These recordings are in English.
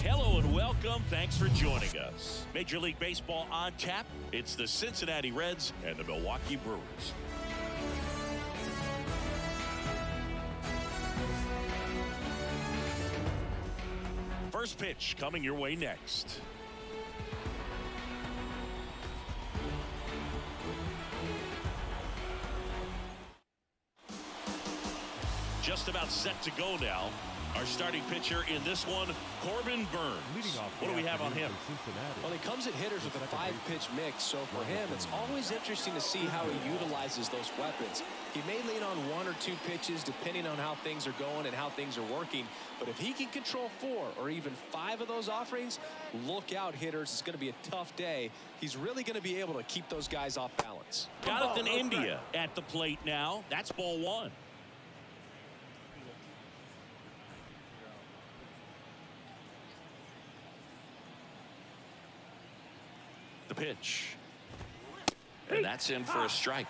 Hello and welcome. Thanks for joining us. Major League Baseball on tap. It's the Cincinnati Reds and the Milwaukee Brewers. First pitch coming your way next. Just about set to go now. Our starting pitcher in this one, Corbin Burns. What do we have on him? Well, he comes at hitters with a 5-pitch mix, so for him, it's always interesting to see how he utilizes those weapons. He may lean on 1 or 2 pitches depending on how things are going and how things are working, but if he can control 4 or even 5 of those offerings, look out, hitters. It's going to be a tough day. He's really going to be able to keep those guys off balance. Jonathan India at the plate now. That's ball 1. The pitch. And that's in for a strike.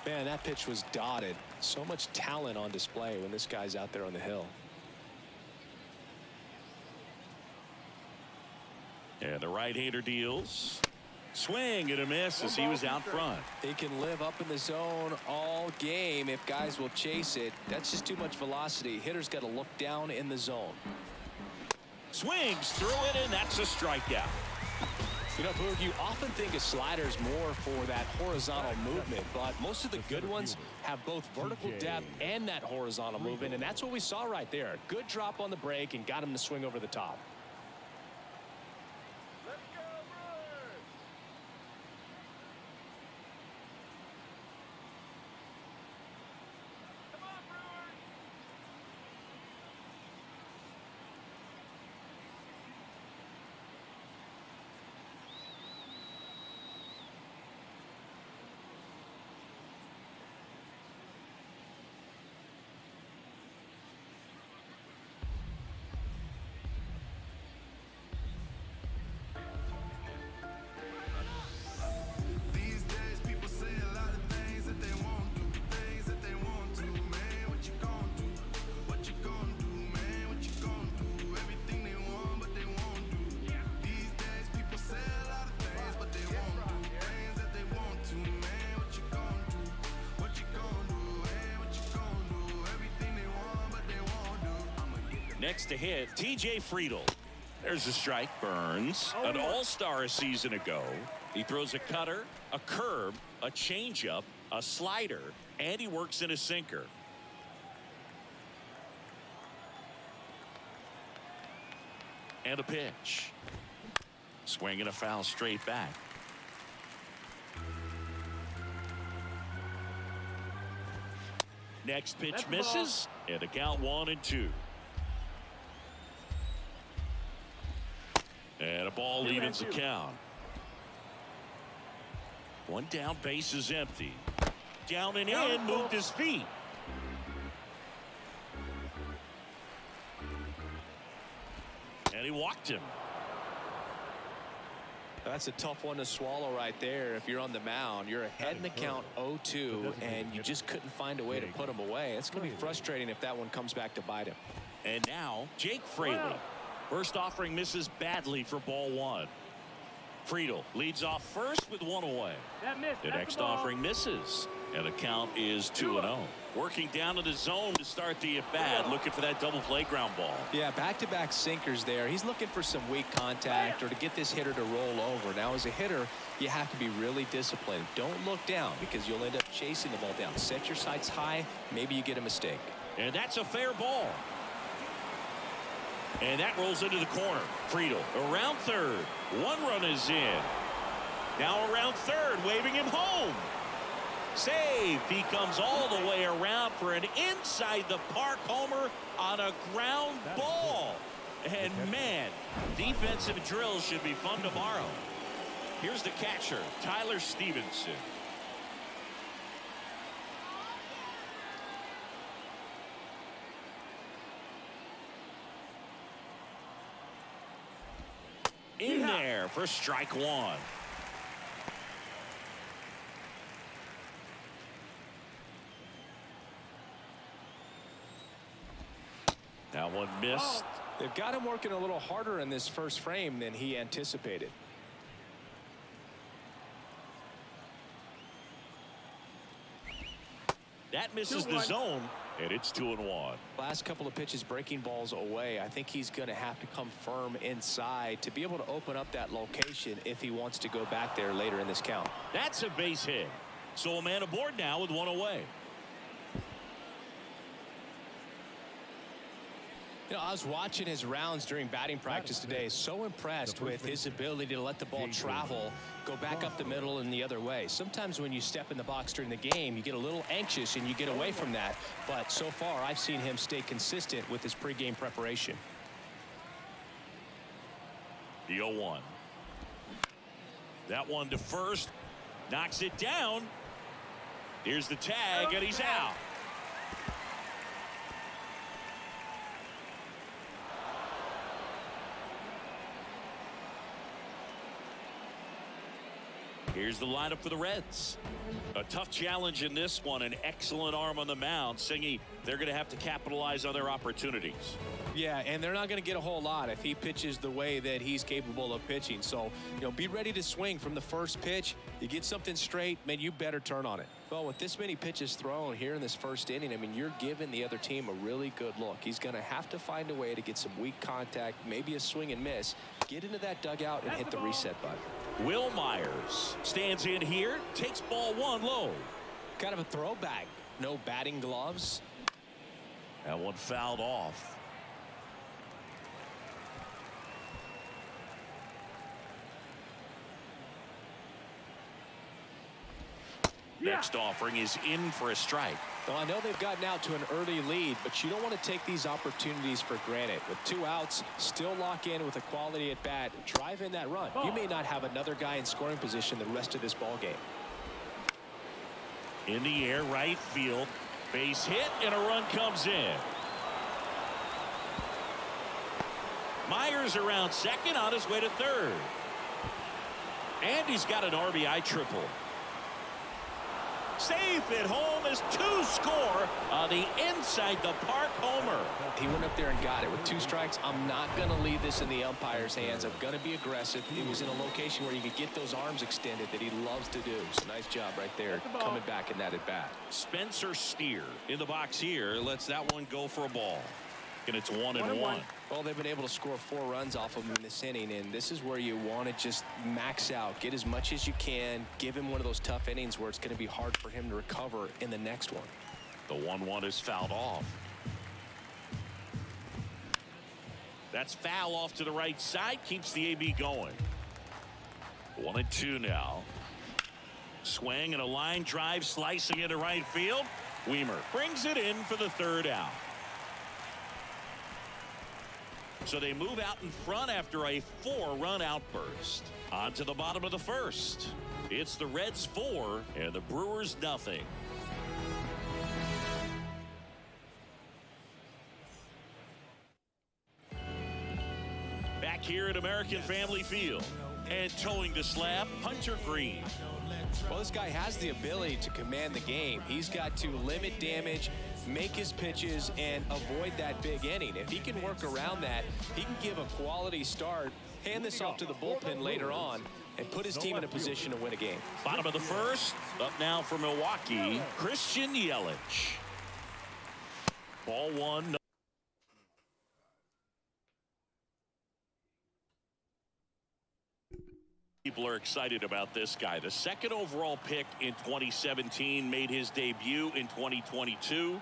Man, that pitch was dotted. So much talent on display when this guy's out there on the hill. And the right-hander deals. Swing and a miss as he was out front. He can live up in the zone all game if guys will chase it. That's just too much velocity. Hitters got to look down in the zone. Swings through it, and that's a strikeout. You know, Boog, you often think a slider's more for that horizontal movement, but most of the good ones have both vertical depth and that horizontal movement, and that's what we saw right there. Good drop on the break and got him to swing over the top. Next to hit, TJ Friedl. There's a strike. Burns, an all-star a season ago. He throws a cutter, a curve, a changeup, a slider, and he works in a sinker. And a pitch. Swing and a foul straight back. Next pitch misses, and a count 1-2. And a ball evens the count. One down, base is empty. Down and in, moved his feet. And he walked him. That's a tough one to swallow right there. If you're on the mound, you're ahead in the count 0-2, and you just couldn't find a way to put him away. It's going to be frustrating if that one comes back to bite him. And now, Jake Fraley. First offering misses badly for ball 1. Friedl leads off first with 1 away. The next offering misses, and the count is 2-0. Working down to the zone to start the at-bat, looking for that double play ground ball. Yeah, back-to-back sinkers there. He's looking for some weak contact or to get this hitter to roll over. Now, as a hitter, you have to be really disciplined. Don't look down because you'll end up chasing the ball down. Set your sights high. Maybe you get a mistake. And that's a fair ball. And that rolls into the corner. Friedl around third. 1 run is in. Now around third, waving him home. Save. He comes all the way around for an inside the park homer on a ground ball. And man, defensive drills should be fun tomorrow. Here's the catcher, Tyler Stevenson. In there for strike 1. That one missed. They've got him working a little harder in this first frame than he anticipated. That misses the zone, and it's 2-1. Last couple of pitches breaking balls away. I think he's going to have to come firm inside to be able to open up that location if he wants to go back there later in this count. That's a base hit. So a man aboard now with one away. You know, I was watching his rounds during batting practice today. So impressed with his ability to let the ball travel, go back up the middle and the other way. Sometimes when you step in the box during the game, you get a little anxious and you get away from that. But so far, I've seen him stay consistent with his pregame preparation. The 0-1. That one to first. Knocks it down. Here's the tag, and he's out. Here's the lineup for the Reds. A tough challenge in this one. An excellent arm on the mound. Singy, they're going to have to capitalize on their opportunities. Yeah, and they're not going to get a whole lot if he pitches the way that he's capable of pitching. So, you know, be ready to swing from the first pitch. You get something straight, man, you better turn on it. Well, with this many pitches thrown here in this first inning, I mean, you're giving the other team a really good look. He's going to have to find a way to get some weak contact, maybe a swing and miss, get into that dugout and hit the reset button. Will Myers stands in here, takes ball one low. Kind of a throwback. No batting gloves. That one fouled off. Next offering is in for a strike. Well, I know they've gotten out to an early lead, but you don't want to take these opportunities for granted. With 2 outs, still lock in with a quality at bat, drive in that run. You may not have another guy in scoring position the rest of this ball game. In the air, right field, base hit, and a run comes in. Myers around second, on his way to third. And he's got an RBI triple. Safe at home as 2 score on the inside the park homer. He went up there and got it with 2 strikes. I'm not going to leave this in the umpire's hands. I'm going to be aggressive. It was in a location where you could get those arms extended that he loves to do. So nice job right there coming back in that at bat. Spencer Steer in the box here lets that one go for a ball. And it's 1-1. Well, they've been able to score 4 runs off of him in this inning, and this is where you want to just max out, get as much as you can, give him one of those tough innings where it's going to be hard for him to recover in the next one. The 1-1 is fouled off. That's foul off to the right side, keeps the AB going. 1-2 now. Swing and a line drive slicing into right field. Weimer brings it in for the 3rd out. So they move out in front after a 4-run outburst. On to the bottom of the 1st. It's the Reds 4 and the Brewers nothing. Back here at American Family Field. And towing the slab, Hunter Green. Well, this guy has the ability to command the game. He's got to limit damage, make his pitches, and avoid that big inning. If he can work around that, he can give a quality start, hand this off to the bullpen later on, and put his team in a position to win a game. Bottom of the 1st. Up now for Milwaukee, Christian Yelich. Ball 1. People are excited about this guy. The 2nd overall pick in 2017, made his debut in 2022.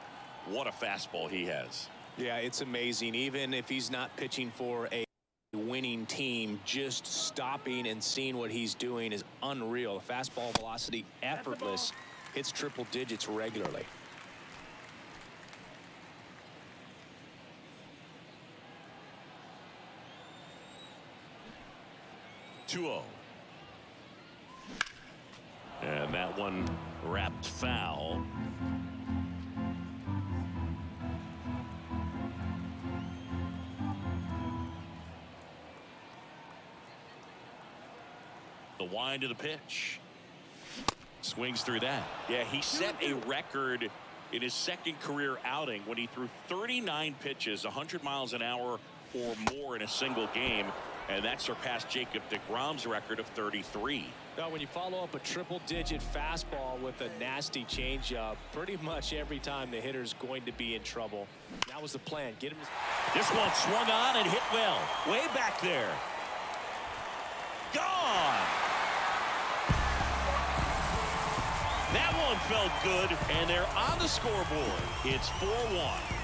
What a fastball he has. Yeah, it's amazing. Even if he's not pitching for a winning team, just stopping and seeing what he's doing is unreal. Fastball velocity, effortless, hits triple digits regularly. And that one wrapped foul. The wind of the pitch. Swings through that. Yeah, he set a record in his 2nd career outing when he threw 39 pitches, 100 miles an hour, or more in a single game, and that surpassed Jacob deGrom's record of 33. Now, when you follow up a triple-digit fastball with a nasty changeup, pretty much every time the hitter's going to be in trouble. That was the plan. Get him. This one swung on and hit well. Way back there. Gone. That one felt good, and they're on the scoreboard. It's 4-1.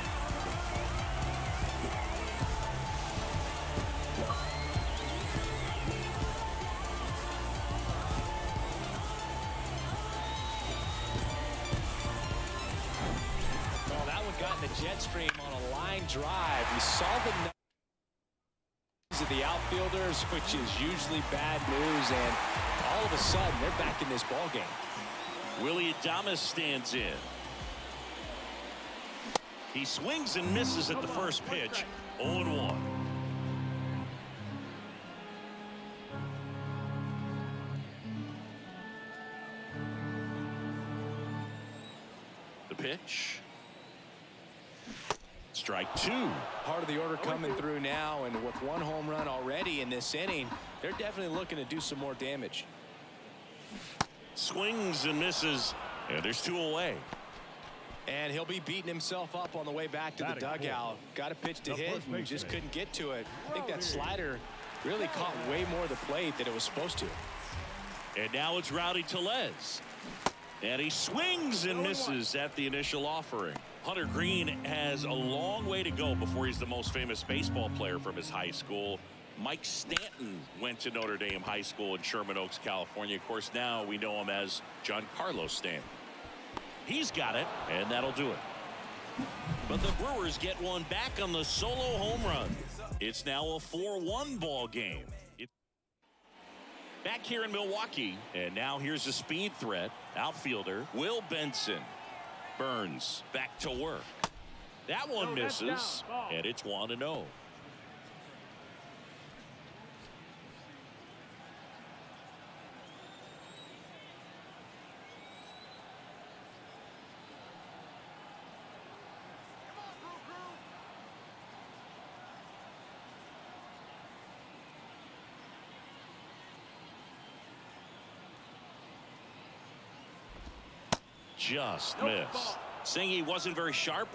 The jet stream on a line drive. You saw the numbers of the outfielders, which is usually bad news, and all of a sudden they're back in this ball game. Willie Adames stands in. He swings and misses at the first pitch. 0-1. The pitch. Strike two. Part of the order coming through now, and with one home run already in this inning, they're definitely looking to do some more damage. Swings and misses, and there's two away. And he'll be beating himself up on the way back to the dugout. Got a pitch to hit and just couldn't get to it. I think that slider really caught way more of the plate than it was supposed to. And now it's Rowdy Tellez. And he swings and misses at the initial offering. Hunter Green has a long way to go before he's the most famous baseball player from his high school. Mike Stanton went to Notre Dame High School in Sherman Oaks, California. Of course, now we know him as Giancarlo Stanton. He's got it, and that'll do it. But the Brewers get one back on the solo home run. It's now a 4-1 ball game. Back here in Milwaukee, and now here's a speed threat. Outfielder Will Benson. Burns back to work. That one misses, and it's 1-0. Just missed. Saying he wasn't very sharp.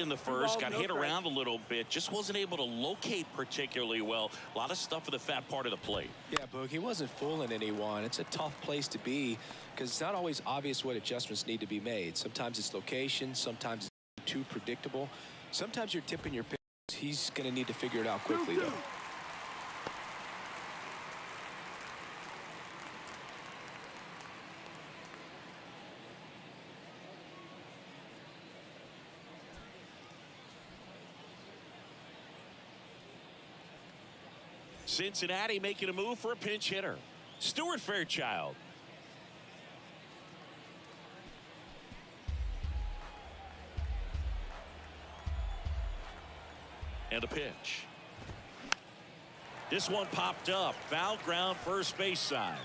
In the first, got hit around a little bit, just wasn't able to locate particularly well. A lot of stuff for the fat part of the plate. Yeah, Boog, he wasn't fooling anyone. It's a tough place to be because it's not always obvious what adjustments need to be made. Sometimes it's location, sometimes it's too predictable. Sometimes you're tipping your pitch. He's going to need to figure it out quickly, though. Cincinnati making a move for a pinch hitter. Stuart Fairchild. And a pitch. This one popped up. Foul ground first base side.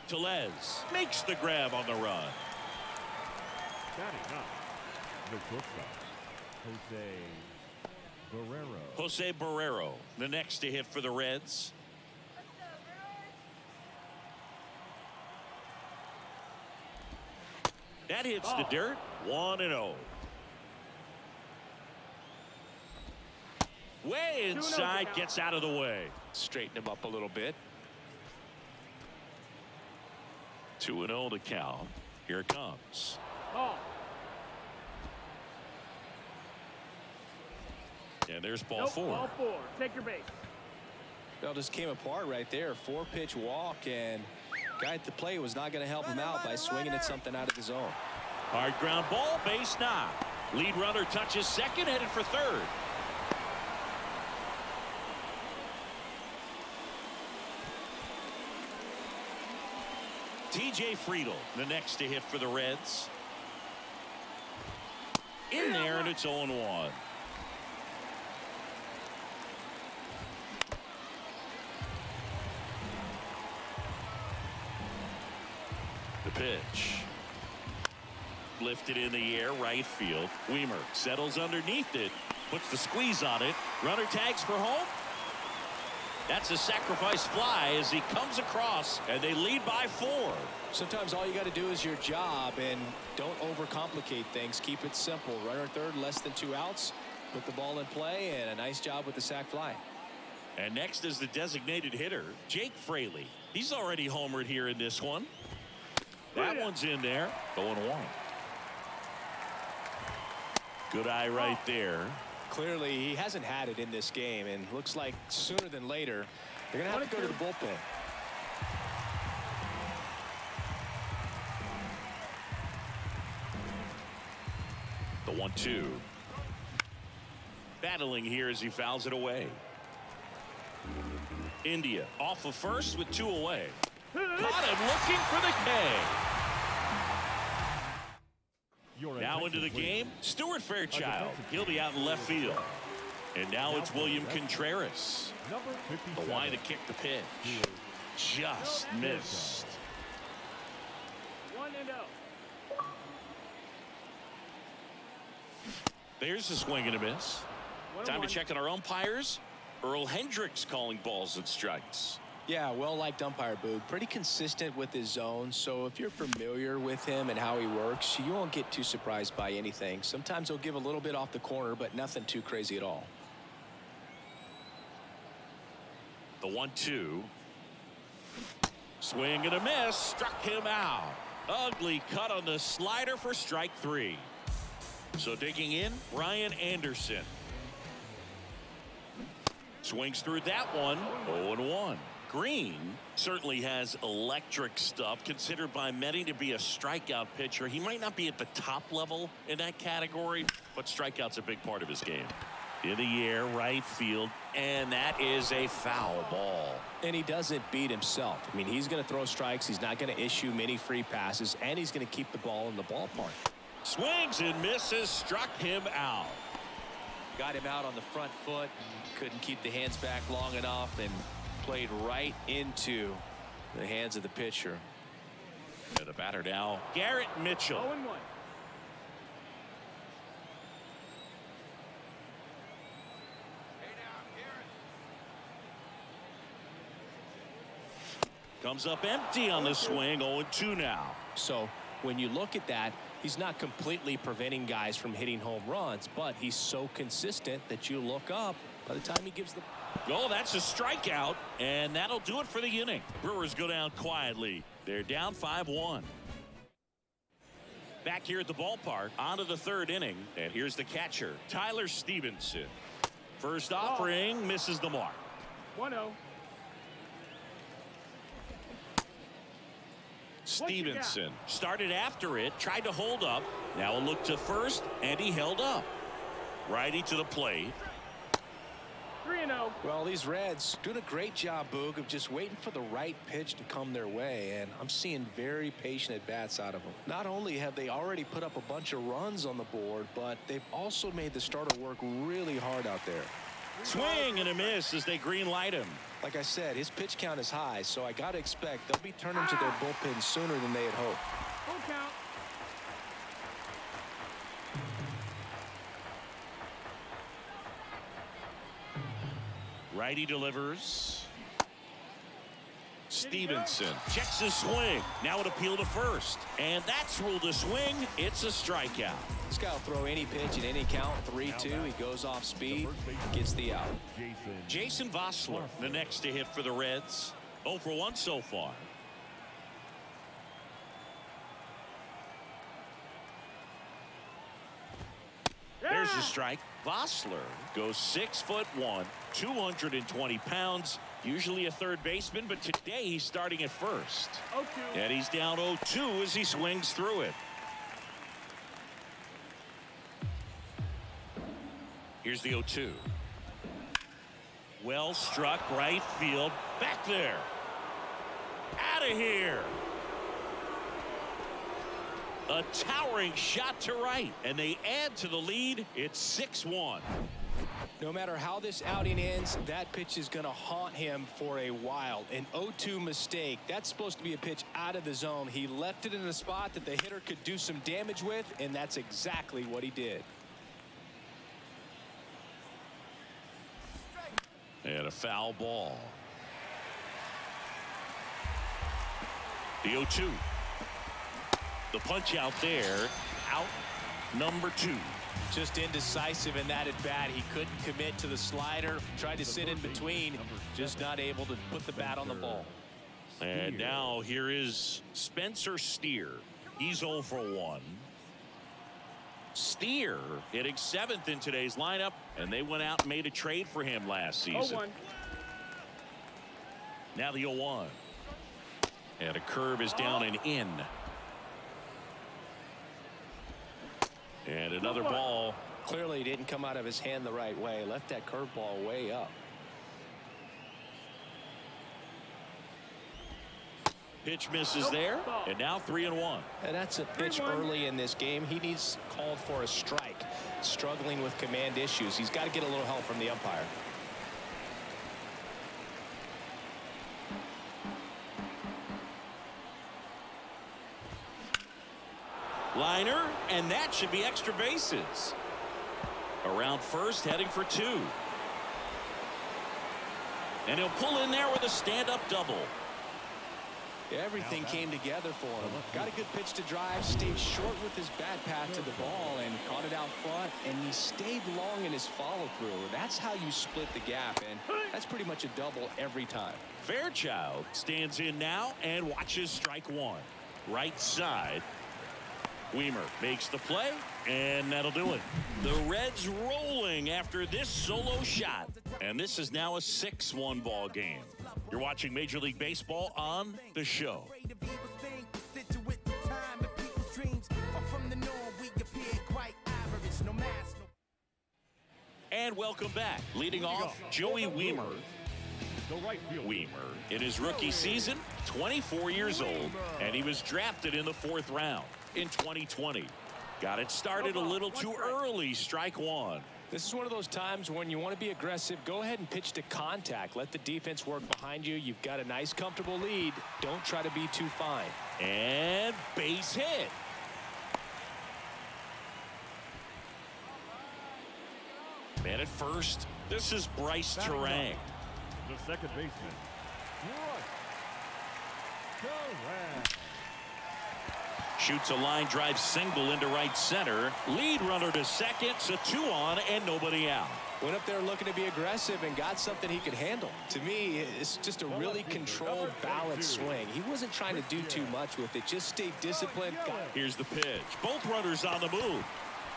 Tellez makes the grab on the run. Batting up, the shortstop, Jose Barrero, the next to hit for the Reds. That hits the dirt. 1-0. Way inside, gets out of the way. Straighten him up a little bit. 2-0 to count. Here it comes. And there's ball four. Ball four. Take your base. Well, just came apart right there. 4-pitch walk, and guy at the plate was not going to help him out by swinging at something out of his zone. Hard ground ball, base knock. Lead runner touches second, headed for third. TJ Friedl, the next to hit for the Reds. In there, and it's 0-1. The pitch. Lifted in the air, right field. Weimer settles underneath it. Puts the squeeze on it. Runner tags for home. That's a sacrifice fly as he comes across, and they lead by 4. Sometimes all you got to do is your job, and don't overcomplicate things. Keep it simple. Runner third, less than 2 outs. Put the ball in play, and a nice job with the sac fly. And next is the designated hitter, Jake Fraley. He's already homered here in this one. That one's in there. 0-1. Good eye right there. Clearly, he hasn't had it in this game, and looks like sooner than later, they're going to have to go to the bullpen. The 1-2. Battling here as he fouls it away. India off of first with 2 away. Caught him looking for the K. Now into the game, Stuart Fairchild. He'll be out in left field. And now it's William Contreras. The wide to kick the pitch. Just missed. 1-0. There's a swing and a miss. Time to check on our umpires. Earl Hendricks calling balls and strikes. Yeah, well-liked umpire, Boog. Pretty consistent with his zone, so if you're familiar with him and how he works, you won't get too surprised by anything. Sometimes he'll give a little bit off the corner, but nothing too crazy at all. The 1-2. Swing and a miss. Struck him out. Ugly cut on the slider for strike 3. So digging in, Ryan Anderson. Swings through that one. 0-1. Green certainly has electric stuff, considered by many to be a strikeout pitcher. He might not be at the top level in that category, but strikeout's a big part of his game. In the air, right field, and that is a foul ball. And he doesn't beat himself. I mean, he's going to throw strikes. He's not going to issue many free passes, and he's going to keep the ball in the ballpark. Swings and misses, struck him out. Got him out on the front foot. Couldn't keep the hands back long enough and played right into the hands of the pitcher. And the batter now, Garrett Mitchell. 0-1. Comes up empty on the swing. 0-2 now. So when you look at that, He's not completely preventing guys from hitting home runs, but he's so consistent that you look up by the time he gives the... Oh, that's a strikeout, and that'll do it for the inning. Brewers go down quietly. They're down 5-1. Back here at the ballpark, on to the third inning, and here's the catcher, Tyler Stevenson. First offering misses the mark. 1-0. Stevenson started after it, tried to hold up. Now a look to first, and he held up. Righty to the plate. 3-0. Well, these Reds doing a great job, Boog, of just waiting for the right pitch to come their way, and I'm seeing very patient at-bats out of them. Not only have they already put up a bunch of runs on the board, but they've also made the starter work really hard out there. Swing and a miss as they green light him. Like I said, his pitch count is high, so I got to expect they'll be turning to their bullpen sooner than they had hoped. Full count. Righty delivers. Stevenson checks his swing. Now an appeal to first. And that's ruled a swing. It's a strikeout. This guy will throw any pitch at any count. 3-2. He goes off speed, gets the out. Jason Vossler, the next to hit for the Reds. 0 for 1 so far. There's the strike. Vossler goes 6'1", 220 pounds. Usually a third baseman, but today he's starting at first. 0-2. And he's down 0-2 as he swings through it. Here's the 0-2. Well struck, right field. Back there. Out of here. A towering shot to right, and they add to the lead. It's 6-1. No matter how this outing ends, that pitch is going to haunt him for a while. An 0-2 mistake. That's supposed to be a pitch out of the zone. He left it in a spot that the hitter could do some damage with, and that's exactly what he did. And a foul ball. The 0-2. The punch out there. Out number 2. Just indecisive in that at bat. He couldn't commit to the slider. Tried to sit in between. Just not able to put the bat on the ball. And now here is Spencer Steer. He's 0 for 1. Steer hitting 7th in today's lineup, and they went out and made a trade for him last season. 0-1. Now the 0-1. And a curve is down and in. And another ball. Clearly he didn't come out of his hand the right way. Left that curveball way up. Pitch misses there, and now 3-1. And that's a pitch early in this game. He needs called for a strike. Struggling with command issues. He's got to get a little help from the umpire. Liner, and that should be extra bases. Around first, heading for 2. And he'll pull in there with a stand-up double. Everything came together for him. Got a good pitch to drive, stayed short with his bat path to the ball, and caught it out front, and he stayed long in his follow-through. That's how you split the gap, and that's pretty much a double every time. Fairchild stands in now and watches strike 1. Right side. Weimer makes the play, and that'll do it. The Reds rolling after this solo shot, and this is now a 6-1 ball game. You're watching Major League Baseball on The Show. And welcome back. Leading off, Joey Weimer. Weimer, in his rookie season, 24 years old, and he was drafted in the 4th round in 2020. Got it started a little too early, strike 1. This is one of those times when you want to be aggressive. Go ahead and pitch to contact. Let the defense work behind you. You've got a nice, comfortable lead. Don't try to be too fine. And base hit. Man at first, this is Bryce Terang. The second baseman. Shoots a line drive single into right center. Lead runner to second, so 2 on and nobody out. Went up there looking to be aggressive and got something he could handle. To me, it's just a really controlled, balanced swing. He wasn't trying to do too much with it. Just stay disciplined. Here's the pitch. Both runners on the move.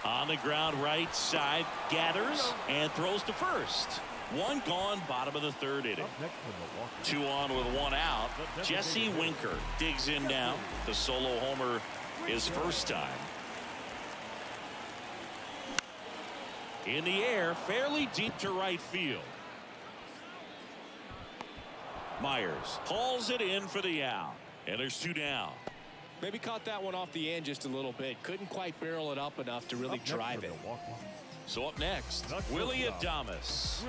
On the ground right side, gathers and throws to first. 1 gone, bottom of the 3rd inning. 2 on with 1 out. Jesse Winker digs in now. The solo homer his first time. In the air, fairly deep to right field. Myers hauls it in for the out. And there's 2 down. Maybe caught that one off the end just a little bit. Couldn't quite barrel it up enough to really drive it. So up next, Willie Adames.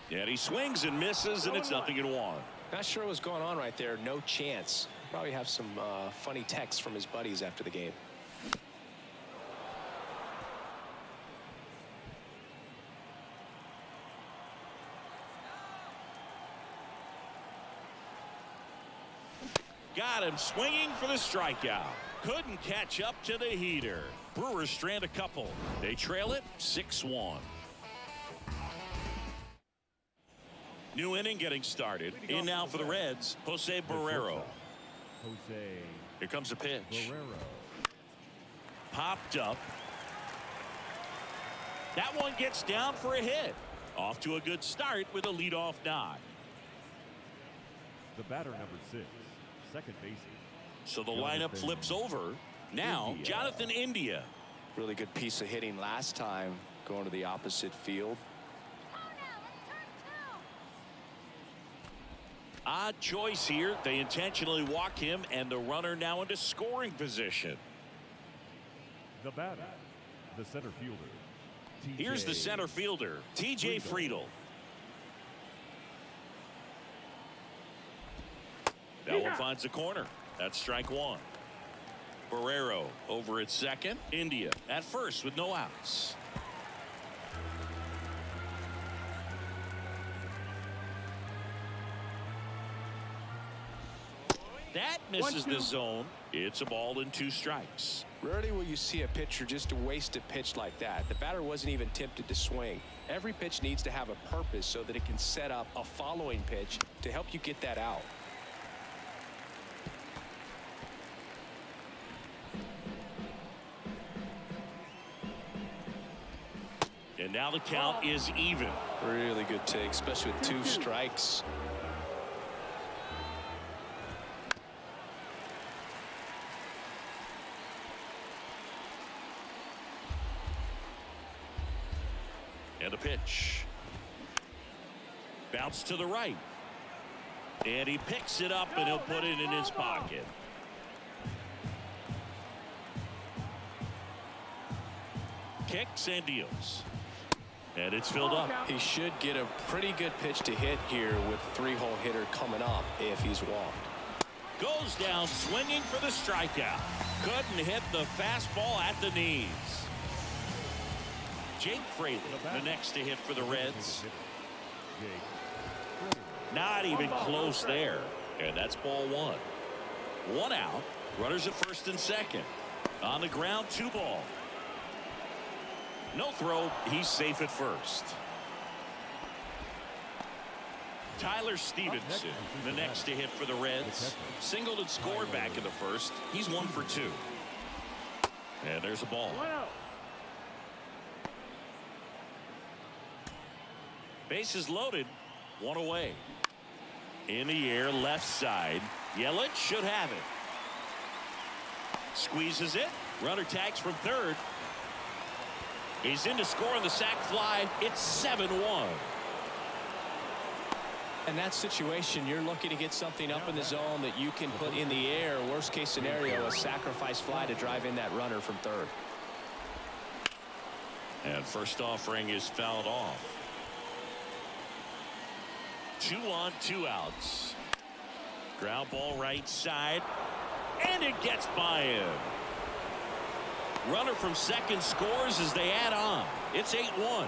And he swings and misses, and it's 0-1. Not sure what's going on right there. No chance. Probably have some funny texts from his buddies after the game. Got him swinging for the strikeout. Couldn't catch up to the heater. Brewers strand a couple. They trail it 6-1. New inning getting started. In now for the Reds, Jose Barrero. Here comes a pitch. Popped up. That one gets down for a hit. Off to a good start with a leadoff nod. The batter, number 6, second baseman. So the lineup flips over. Now, Jonathan India. Really good piece of hitting last time, going to the opposite field. Odd choice here. They intentionally walk him, and the runner now into scoring position. The batter, the center fielder. Here's the center fielder, T.J. Friedel. That one finds the corner. That's strike 1. Barrero over at second. India at first with no outs. That misses the zone. It's a ball and 2 strikes. Rarely will you see a pitcher just waste a pitch like that. The batter wasn't even tempted to swing. Every pitch needs to have a purpose so that it can set up a following pitch to help you get that out. And now the count is even. Really good take, especially with 2 strikes. And a pitch. Bounce to the right. And he picks it up, and he'll put it in his pocket. Kicks and deals. And it's filled up. He should get a pretty good pitch to hit here with 3-hole hitter coming up if he's walked. Goes down swinging for the strikeout. Couldn't hit the fastball at the knees. Jake Fraley, the next to hit for the Reds. Not even close there. And that's ball 1. 1 out. Runners at first and second. On the ground, 2 ball. No throw. He's safe at first. Tyler Stevenson, the next to hit for the Reds. Singled and scored back in the first. He's 1 for 2. And there's a ball. Bases loaded. 1 away. In the air, left side. Yelich should have it. Squeezes it. Runner tags from third. He's in to score on the sac fly. It's 7-1. In that situation, you're looking to get something up in the zone that you can put in the air. Worst case scenario, a sacrifice fly to drive in that runner from third. And first offering is fouled off. 2 on, 2 outs. Ground ball right side. And it gets by him. Runner from second scores as they add on. It's 8-1.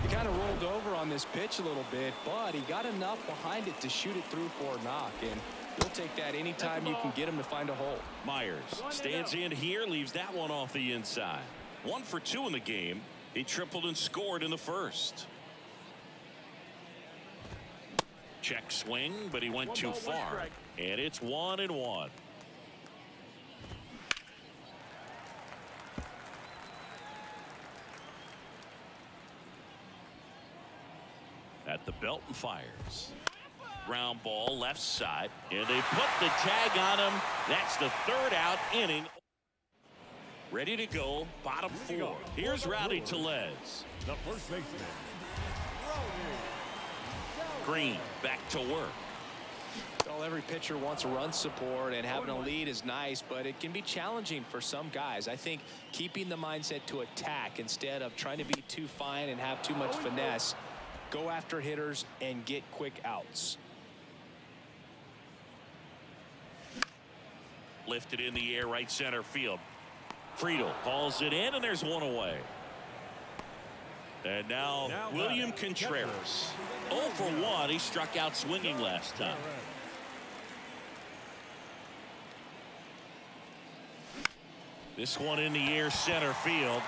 He kind of rolled over on this pitch a little bit, but he got enough behind it to shoot it through for a knock, and you'll take that anytime you can get him to find a hole. Myers stands in here, leaves that one off the inside. 1 for 2 in the game. He tripled and scored in the first. Check swing, but he went too far, and it's 1-1. At the belt and fires. Ground ball left side, and they put the tag on him. That's the 3rd out inning. Ready to go, bottom 4. Here's Rowdy Tellez. The first baseman. Green back to work. Well, every pitcher wants run support, and having a lead is nice, but it can be challenging for some guys. I think keeping the mindset to attack instead of trying to be too fine and have too much finesse. Go after hitters and get quick outs. Lifted in the air, right center field. Friedel hauls it in, and there's one away. And now William Contreras. 0 for 1. He struck out swinging last time. This one in the air, center field.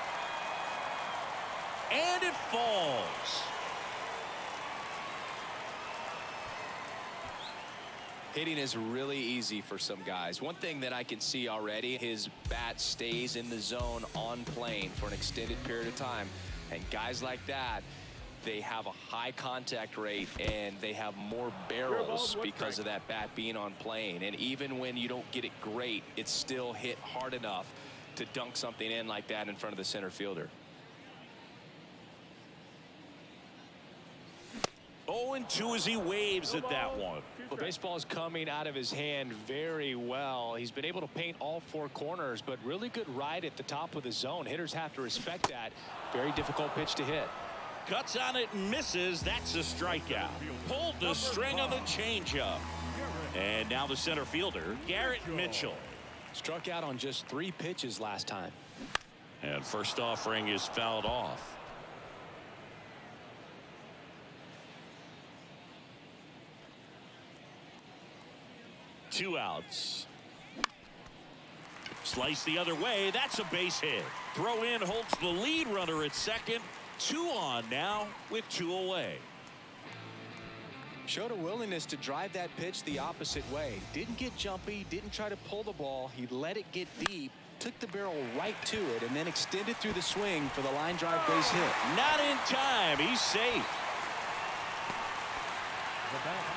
And it falls. Hitting is really easy for some guys. One thing that I can see already, his bat stays in the zone on plane for an extended period of time. And guys like that, they have a high contact rate and they have more barrels because of that bat being on plane. And even when you don't get it great, it's still hit hard enough to dunk something in like that in front of the center fielder. 0-2 as he waves at that one. The baseball is coming out of his hand very well. He's been able to paint all 4 corners, but really good ride at the top of the zone. Hitters have to respect that. Very difficult pitch to hit. Cuts on it and misses. That's a strikeout. Pulled the string on the changeup. And now the center fielder, Garrett Mitchell. Struck out on just 3 pitches last time. And first offering is fouled off. Two outs. Slice the other way. That's a base hit. Throw in holds the lead runner at second. 2 on now with 2 away. Showed a willingness to drive that pitch the opposite way. Didn't get jumpy, didn't try to pull the ball. He let it get deep, took the barrel right to it, and then extended through the swing for the line drive base hit. Not in time. He's safe. The batter,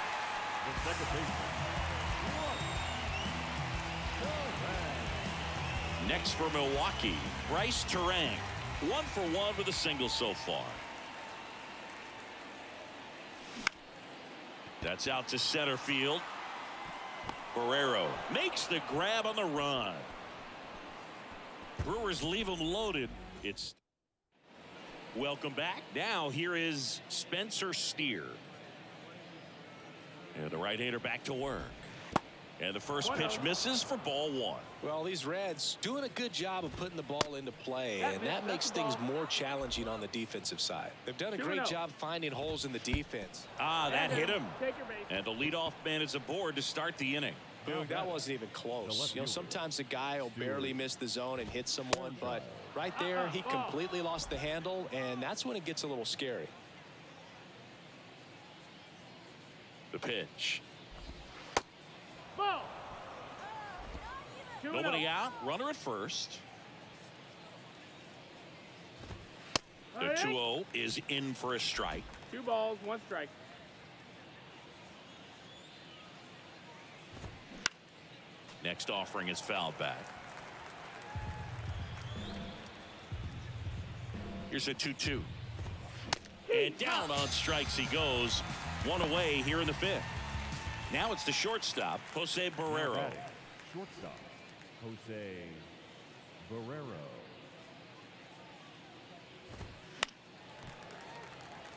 the second baseman. Next for Milwaukee, Bryce Terang. 1 for 1 with a single so far. That's out to center field. Barrero makes the grab on the run. Brewers leave him loaded. It's welcome back. Now here is Spencer Steer. And the right-hander back to work. And the first pitch misses for ball 1. Well, these Reds doing a good job of putting the ball into play, and that makes things more challenging on the defensive side. They've done a great job finding holes in the defense. That hit him. And the leadoff man is aboard to start the inning. Boog, that wasn't even close. You know, sometimes a guy will barely miss the zone and hit someone, but right there, he completely lost the handle, and that's when it gets a little scary. The pitch. Ball. Nobody out. Runner at first. The 2-0 is in for a strike. 2 balls, 1 strike. Next offering is fouled back. Here's a 2-2. And down on strikes he goes. 1 away here in the 5th. Now it's the shortstop, Jose Barrero. Shortstop, Jose Barrero.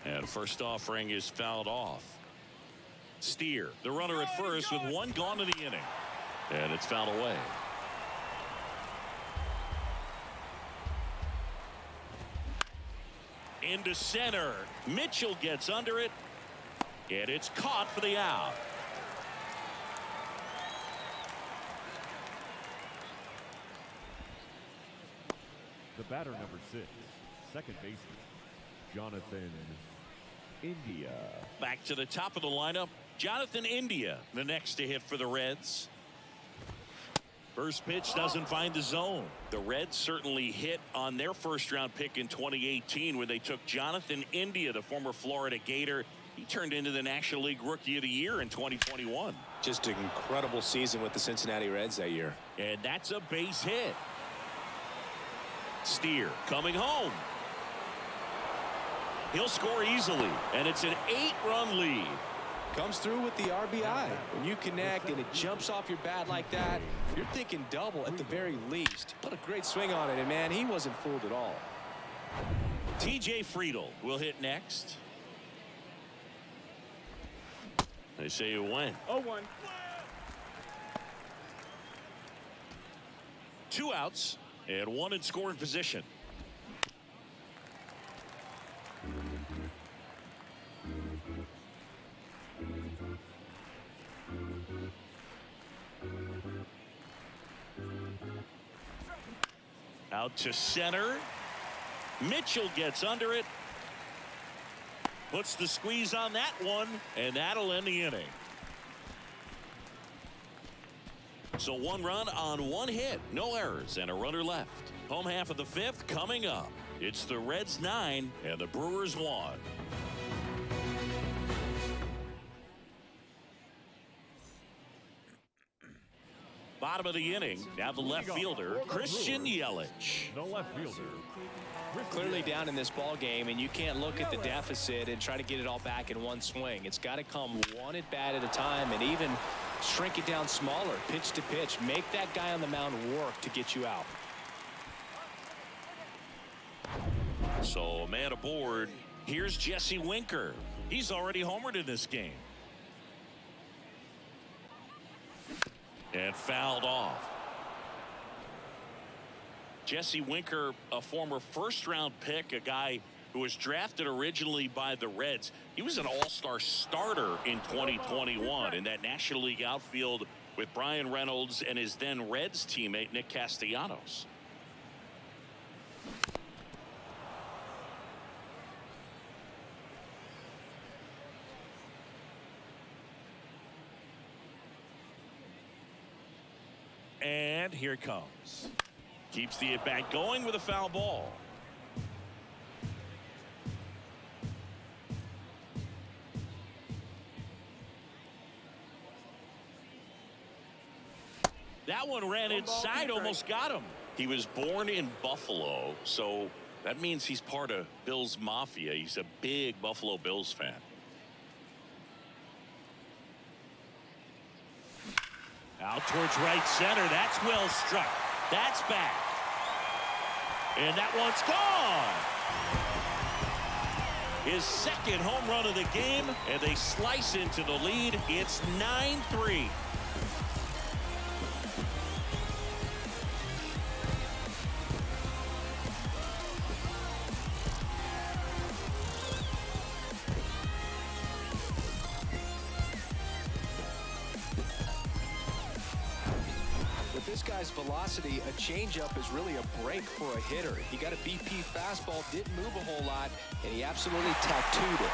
And first offering is fouled off. Steer, the runner at first with 1 gone to the inning. And it's fouled away. Into center. Mitchell gets under it. And it's caught for the out. The batter, number 6, second baseman, Jonathan India. Back to the top of the lineup. Jonathan India, the next to hit for the Reds. First pitch doesn't find the zone. The Reds certainly hit on their first-round pick in 2018 when they took Jonathan India, the former Florida Gator. He turned into the National League Rookie of the Year in 2021. Just an incredible season with the Cincinnati Reds that year. And that's a base hit. Steer coming home. He'll score easily, and it's an 8-run lead. Comes through with the RBI. When you connect and it jumps off your bat like that, you're thinking double at the very least. Put a great swing on it, and man, he wasn't fooled at all. TJ Friedl will hit next. They say it went. 0-1. 2 outs and 1 in scoring position. Out to center. Mitchell gets under it. Puts the squeeze on that one, and that'll end the inning. So 1 run on 1 hit, no errors, and a runner left. Home half of the 5th coming up. It's the Reds 9 and the Brewers 1. Bottom of the inning, now the left fielder, Christian Yelich. The left fielder, Clearly down in this ball game, and you can't look at the deficit and try to get it all back in one swing. It's got to come 1 at bat at a time, and even shrink it down smaller, pitch to pitch. Make that guy on the mound work to get you out. So a man aboard. Here's Jesse Winker. He's already homered in this game. And fouled off. Jesse Winker, a former first-round pick, a guy who was drafted originally by the Reds. He was an all-star starter in 2021 in that National League outfield with Brian Reynolds and his then Reds teammate Nick Castellanos. And here it comes. Keeps the at-bat going with a foul ball. That one ran inside, almost got him. He was born in Buffalo, so that means he's part of Bills Mafia. He's a big Buffalo Bills fan. Out towards right center. That's well struck. That's back. And that one's gone. His second home run of the game, and they slice into the lead. It's 9-3. This guy's velocity, a changeup is really a break for a hitter. He got a BP fastball, didn't move a whole lot, and he absolutely tattooed it.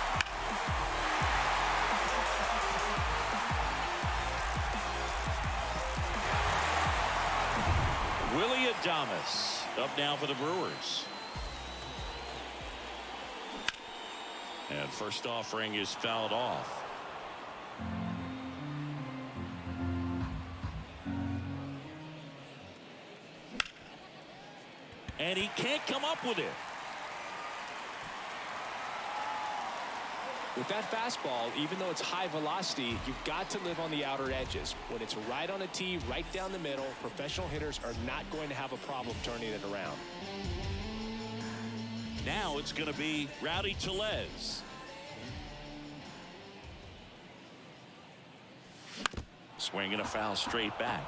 Willie Adames up now for the Brewers. And first offering is fouled off. And he can't come up with it. With that fastball, even though it's high velocity, you've got to live on the outer edges. When it's right on a tee, right down the middle, professional hitters are not going to have a problem turning it around. Now it's going to be Rowdy Tellez. Swinging a foul straight back.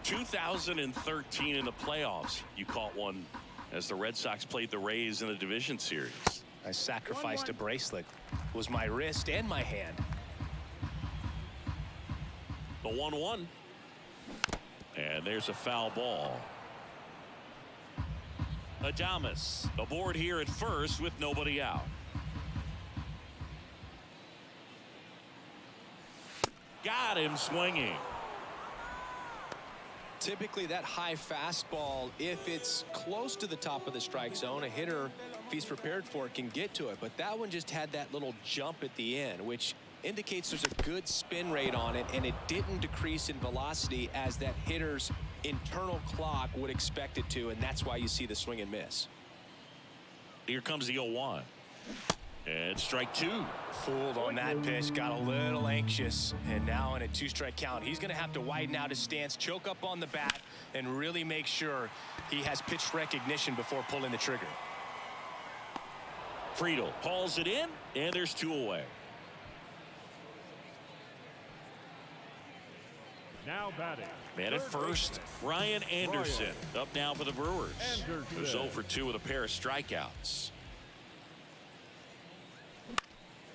2013 in the playoffs, you caught one as the Red Sox played the Rays in the division series. I sacrificed a bracelet. It was my wrist and my hand. The 1-1. And there's a foul ball. Adames aboard here at first with nobody out. Got him swinging. Typically that high fastball, if it's close to the top of the strike zone, a hitter, if he's prepared for it, can get to it. But that one just had that little jump at the end, which indicates there's a good spin rate on it, and it didn't decrease in velocity as that hitter's internal clock would expect it to, and that's why you see the swing and miss. Here comes the 0-1. And strike two. Fooled on that pitch, got a little anxious, and now in a 2-strike count, he's going to have to widen out his stance, choke up on the bat, and really make sure he has pitch recognition before pulling the trigger. Friedel hauls it in, and there's 2 away. Now batting. Man at first, Ryan Anderson. Up now for the Brewers. Who's 0 for 2 with a pair of strikeouts.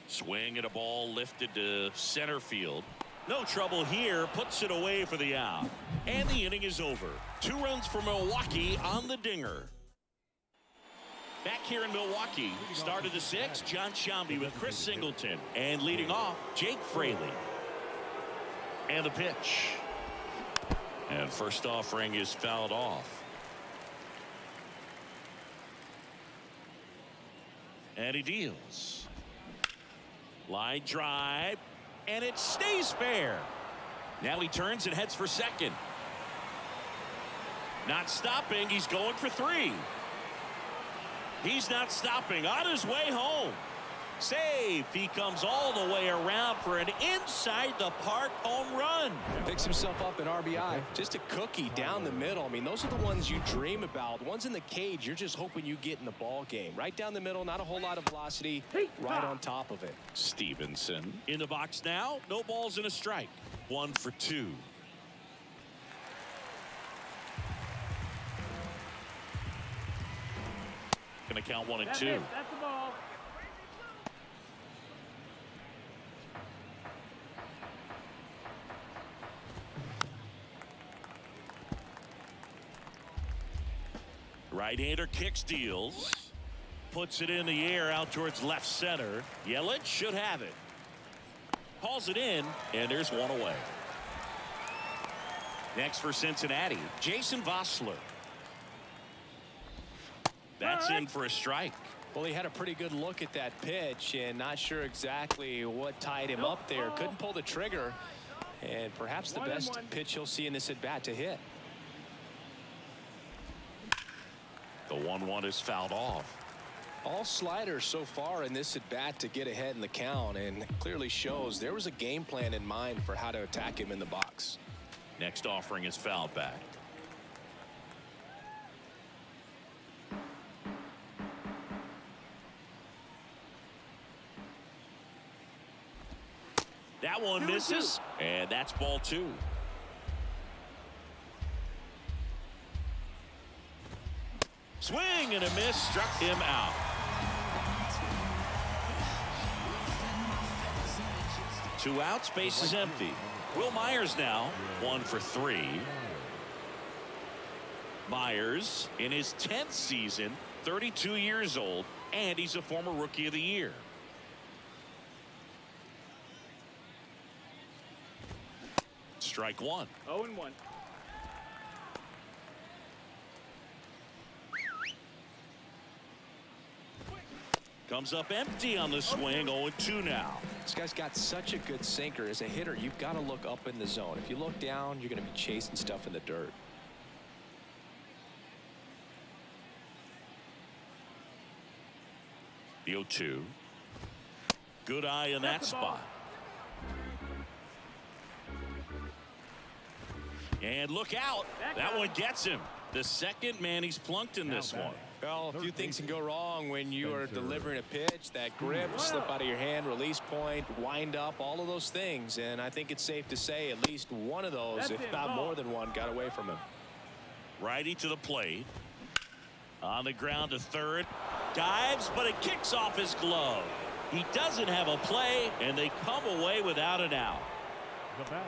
Swing at a ball lifted to center field. No trouble here. Puts it away for the out. And the inning is over. 2 runs for Milwaukee on the dinger. Back here in Milwaukee, start of the 6th, John Shambi with Chris Singleton. And leading off, Jake Fraley. And the pitch. And first offering is fouled off. And he deals. Line drive, and it stays fair. Now he turns and heads for second. Not stopping, he's going for 3. He's not stopping, on his way home. Save. He comes all the way around for an inside the park home run. Picks himself up an RBI. Just a cookie down the middle. I mean, those are the ones you dream about. The ones in the cage, you're just hoping you get in the ball game. Right down the middle, not a whole lot of velocity, right on top of it. Stevenson in the box now. No balls and a strike. 1 for 2. Gonna count 1 and 2. That's the ball. Right-hander kicks, deals. Puts it in the air out towards left center. Yelich should have it. Hauls it in, and there's 1 away. Next for Cincinnati, Jason Vossler. That's in for a strike. Well, he had a pretty good look at that pitch and not sure exactly what tied him up there. Couldn't pull the trigger, and perhaps the best pitch he'll see in this at-bat to hit. The 1-1 is fouled off. All sliders so far in this at-bat to get ahead in the count, and clearly shows there was a game plan in mind for how to attack him in the box. Next offering is fouled back. That one misses, and that's ball 2. Swing and a miss, struck him out. Two outs, base is empty. Will Myers now, 1 for 3. Myers in his 10th season, 32 years old, and he's a former Rookie of the Year. Strike 1. 0-1. Comes up empty on the swing. 0-2 now. This guy's got such a good sinker. As a hitter, you've got to look up in the zone. If you look down, you're going to be chasing stuff in the dirt. The 0-2. Good eye in that spot. And look out. That one gets him. The second man he's plunked in this one. Well, a few things can go wrong when you are delivering a pitch. That grip, slip out of your hand, release point, wind up, all of those things. And I think it's safe to say at least one of those, if not more than one, got away from him. Righty to the plate. On the ground to third. Dives, but it kicks off his glove. He doesn't have a play, and they come away without an out. The batter,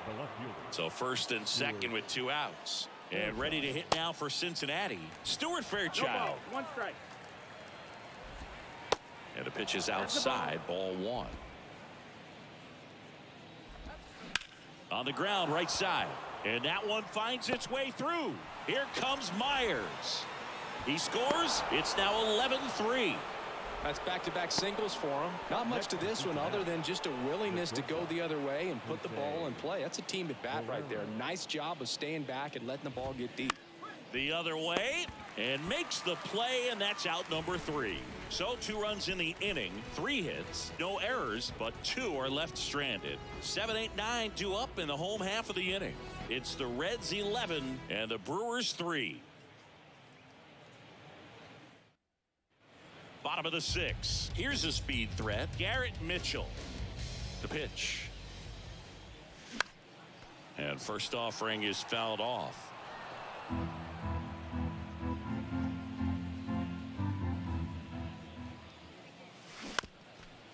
the left fielder. So first and second with 2 outs. And ready to hit now for Cincinnati, Stuart Fairchild. No balls, 1 strike. And the pitch is outside, ball 1. On the ground, right side. And that one finds its way through. Here comes Myers. He scores. It's now 11-3. That's back-to-back singles for him. Not much to this one other than just a willingness to go the other way and put the ball in play. That's a team at bat right there. Nice job of staying back and letting the ball get deep. The other way, and makes the play, and that's out number 3. So 2 runs in the inning, 3 hits, no errors, but 2 are left stranded. 7, 8, 9 due up in the home half of the inning. It's the Reds 11 and the Brewers 3. Bottom of the 6. Here's a speed threat. Garrett Mitchell. The pitch. And first offering is fouled off.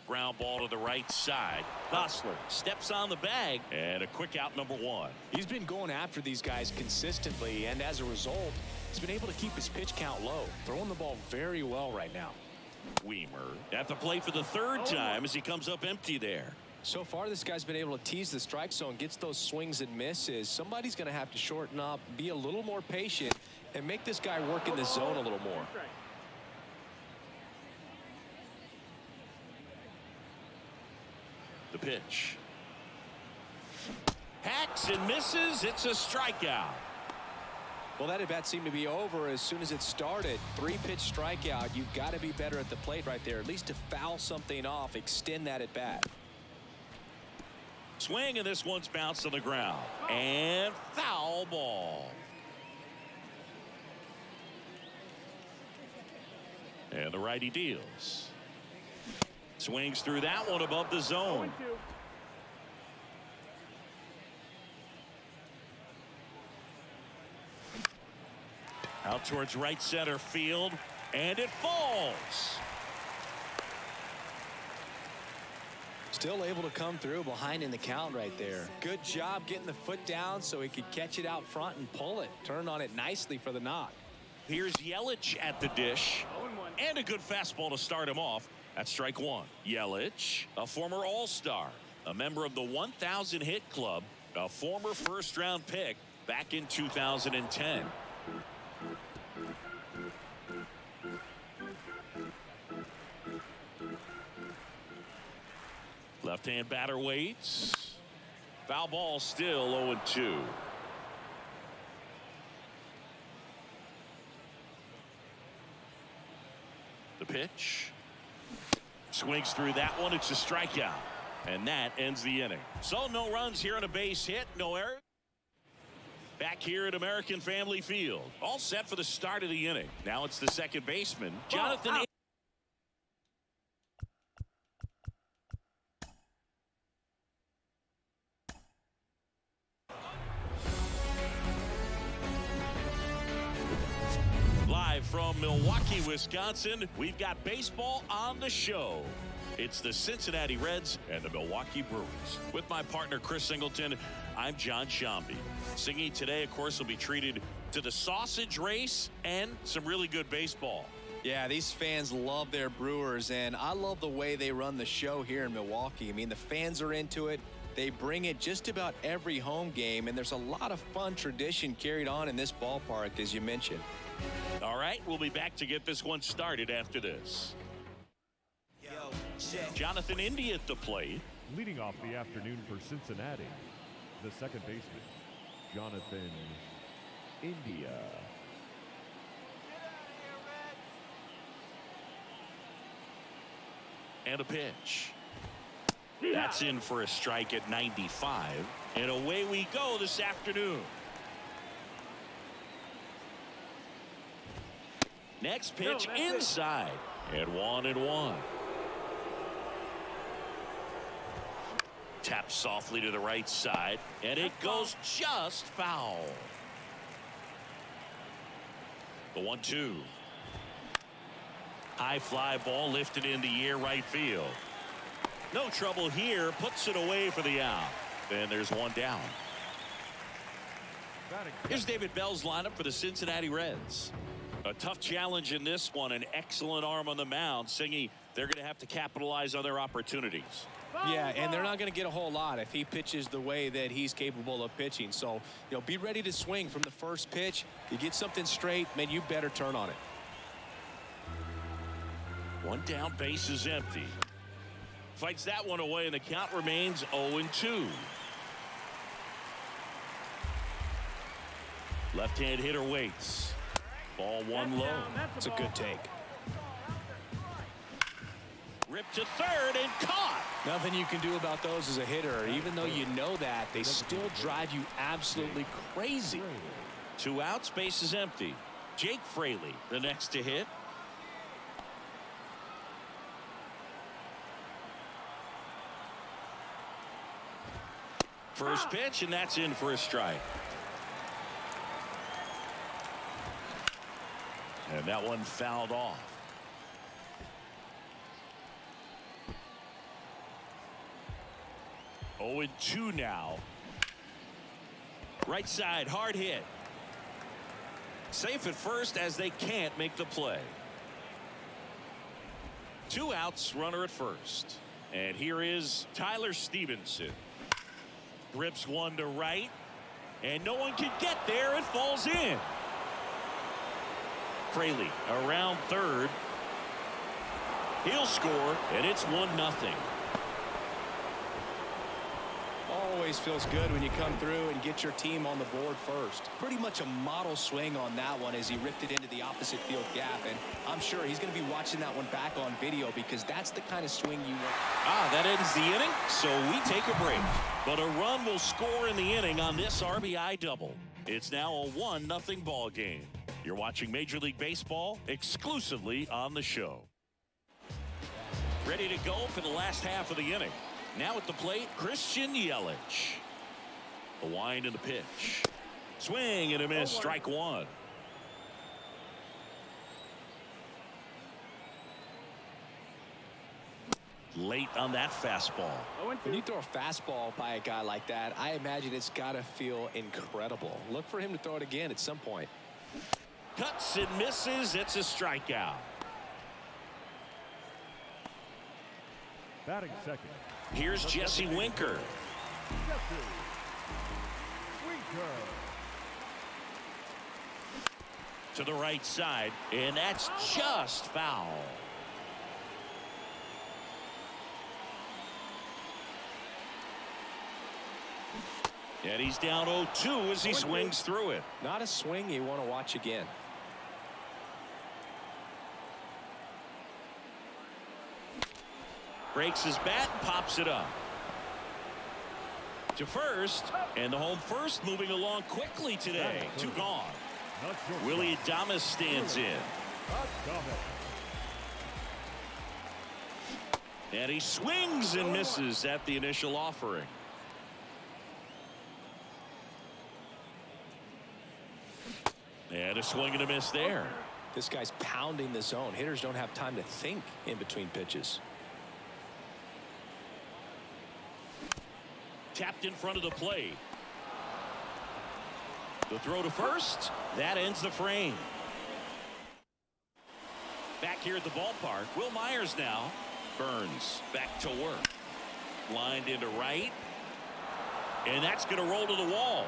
Ground ball to the right side. Gosler steps on the bag, and a quick out, number 1. He's been going after these guys consistently, and as a result, he's been able to keep his pitch count low, throwing the ball very well right now. Weimer at the plate for the 3rd time as he comes up empty there. So far, this guy's been able to tease the strike zone, gets those swings and misses. Somebody's going to have to shorten up, be a little more patient, and make this guy work in the zone a little more. The pitch. Hacks and misses. It's a strikeout. Well, that at bat seemed to be over as soon as it started. 3-pitch strikeout. You've got to be better at the plate right there, at least to foul something off, extend that at bat. Swing, and this one's bounced on the ground. And foul ball. And the righty deals. Swings through that one above the zone. Out towards right center field, and it falls. Still able to come through behind in the count right there. Good job getting the foot down so he could catch it out front and pull it. Turn on it nicely for the knock. Here's Yelich at the dish, and a good fastball to start him off. That's strike 1. Yelich, a former All-Star, a member of the 1,000 hit club, a former first-round pick back in 2010. Left-hand batter waits. Foul ball, still 0-2. The pitch. Swings through that one. It's a strikeout. And that ends the inning. So no runs here on a base hit. No error. Back here at American Family Field. All set for the start of the inning. Now it's the second baseman, Jonathan. Live from Milwaukee, Wisconsin, we've got baseball on the show. It's the Cincinnati Reds and the Milwaukee Brewers. With my partner, Chris Singleton, I'm John Shambi. Singing today, of course, will be treated to the sausage race and some really good baseball. Yeah, these fans love their Brewers, and I love the way they run the show here in Milwaukee. I mean, the fans are into it. They bring it just about every home game, and there's a lot of fun tradition carried on in this ballpark, as you mentioned. All right, we'll be back to get this one started after this. Jonathan Indy at the plate. Leading off the afternoon for Cincinnati, the second baseman, Jonathan India. And a pitch. That's in for a strike at 95. And away we go this afternoon. Next pitch inside. And 1-1. Taps softly to the right side. And it goes just foul. The 1-2. High fly ball lifted in the air right field. No trouble here. Puts it away for the out. And there's one down. Here's David Bell's lineup for the Cincinnati Reds. A tough challenge in this one. An excellent arm on the mound. Singy, they're going to have to capitalize on their opportunities. Yeah, and they're not going to get a whole lot if he pitches the way that he's capable of pitching. So, be ready to swing from the first pitch. You get something straight, man, you better turn on it. One down, base is empty. Fights that one away, and the count remains 0-2. Left-hand hitter waits. Ball one low. It's a good take. Ripped to third and caught. Nothing you can do about those as a hitter. Even though you know that, they still drive you absolutely crazy. 2 outs, base is empty. Jake Fraley, the next to hit. First pitch, and that's in for a strike. And that one fouled off. Oh, 0-2 now. Right side, hard hit. Safe at first as they can't make the play. 2 outs, runner at first. And here is Tyler Stevenson. Rips one to right. And no one can get there. It falls in. Fraley around third. He'll score, and it's 1-0. Always feels good when you come through and get your team on the board first. Pretty much a model swing on that one as he ripped it into the opposite field gap, and I'm sure he's going to be watching that one back on video because that's the kind of swing you want. That ends the inning, so we take a break. But a run will score in the inning on this RBI double. It's now a 1-0 ball game. You're watching Major League Baseball exclusively on the show. Ready to go for the last half of the inning. Now at the plate, Christian Yelich. The wind and the pitch. Swing and a miss, strike one. Late on that fastball. When you throw a fastball by a guy like that, I imagine it's got to feel incredible. Look for him to throw it again at some point. Cuts and misses. It's a strikeout. Batting second. Here's Jesse Winker. To the right side, and that's just foul. And he's down 0-2 as he swings through it. Not a swing you want to watch again. Breaks his bat and pops it up. To first, and the home first moving along quickly today. 2 gone. Willie Adames stands in. And he swings and misses at the initial offering. And a swing and a miss there. This guy's pounding the zone. Hitters don't have time to think in between pitches. Tapped in front of the plate. The throw to first. That ends the frame. Back here at the ballpark, Will Myers now. Burns back to work. Lined into right. And that's going to roll to the wall.